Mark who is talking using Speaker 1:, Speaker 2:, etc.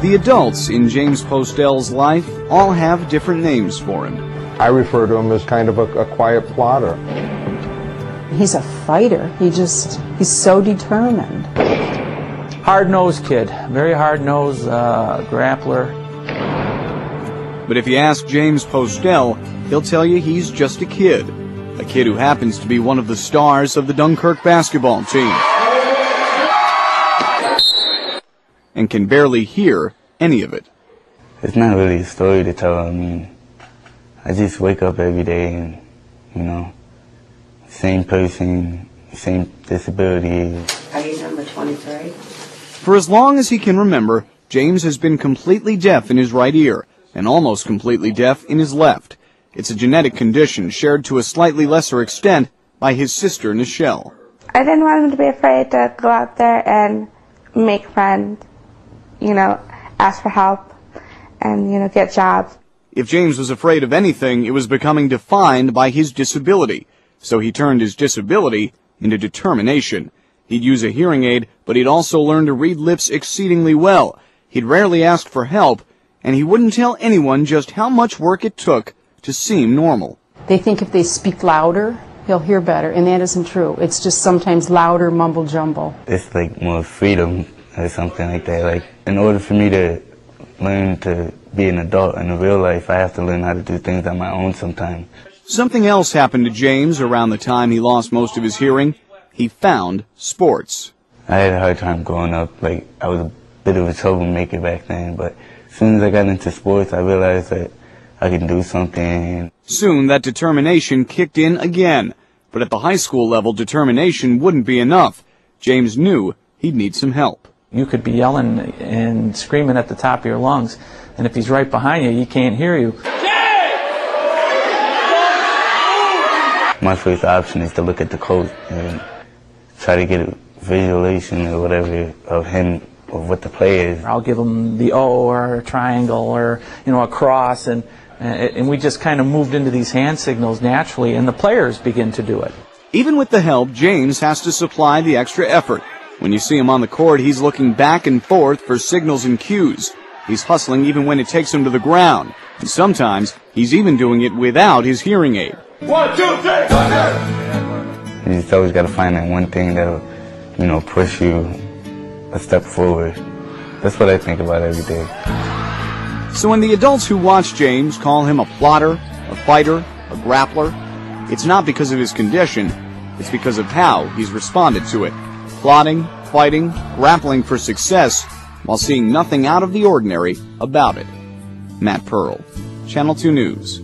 Speaker 1: The adults in James Postel's life all have different names for him.
Speaker 2: I refer to him as kind of a quiet plotter.
Speaker 3: He's a fighter. He's so determined.
Speaker 4: Hard-nosed kid, very hard-nosed grappler.
Speaker 1: But if you ask James Postel, he'll tell you he's just a kid who happens to be one of the stars of the Dunkirk basketball team, and can barely hear any of it.
Speaker 5: It's not really a story to tell. I mean, I just wake up every day and, you know, same person, same disability.
Speaker 6: Are you number 23?
Speaker 1: For as long as he can remember, James has been completely deaf in his right ear and almost completely deaf in his left. It's a genetic condition shared to a slightly lesser extent by his sister, Nichelle.
Speaker 7: I didn't want him to be afraid to go out there and make friends, you know, ask for help and, you know, get jobs.
Speaker 1: If James was afraid of anything, it was becoming defined by his disability. So he turned his disability into determination. He'd use a hearing aid, but he'd also learn to read lips exceedingly well. He'd rarely ask for help, and he wouldn't tell anyone just how much work it took to seem normal.
Speaker 3: They think if they speak louder, he'll hear better, and that isn't true. It's just sometimes louder mumble jumble.
Speaker 5: It's like more freedom or something like that. Like, in order for me to learn to be an adult in the real life, I have to learn how to do things on my own sometimes.
Speaker 1: Something else happened to James around the time he lost most of his hearing. He found sports.
Speaker 5: I had a hard time growing up. Like, I was a bit of a troublemaker back then, but as soon as I got into sports, I realized that I could do something.
Speaker 1: Soon that determination kicked in again. But at the high school level, determination wouldn't be enough. James knew he'd need some help.
Speaker 4: You could be yelling and screaming at the top of your lungs, and if he's right behind you, he can't hear you.
Speaker 5: My first option is to look at the coach and try to get a visualization or whatever of him, of what the play is.
Speaker 4: I'll give him the O or a triangle or, you know, a cross, and we just kind of moved into these hand signals naturally, and the players begin to do it.
Speaker 1: Even with the help, James has to supply the extra effort. When you see him on the court, he's looking back and forth for signals and cues. He's hustling even when it takes him to the ground. And sometimes, he's even doing it without his hearing aid.
Speaker 2: 1, 2, 3, Thunder!
Speaker 5: You just always got to find that one thing that'll, you know, push you a step forward. That's what I think about every day.
Speaker 1: So when the adults who watch James call him a plotter, a fighter, a grappler, it's not because of his condition, it's because of how he's responded to it. Plotting, fighting, grappling for success, while seeing nothing out of the ordinary about it. Matt Pearl, Channel 2 News.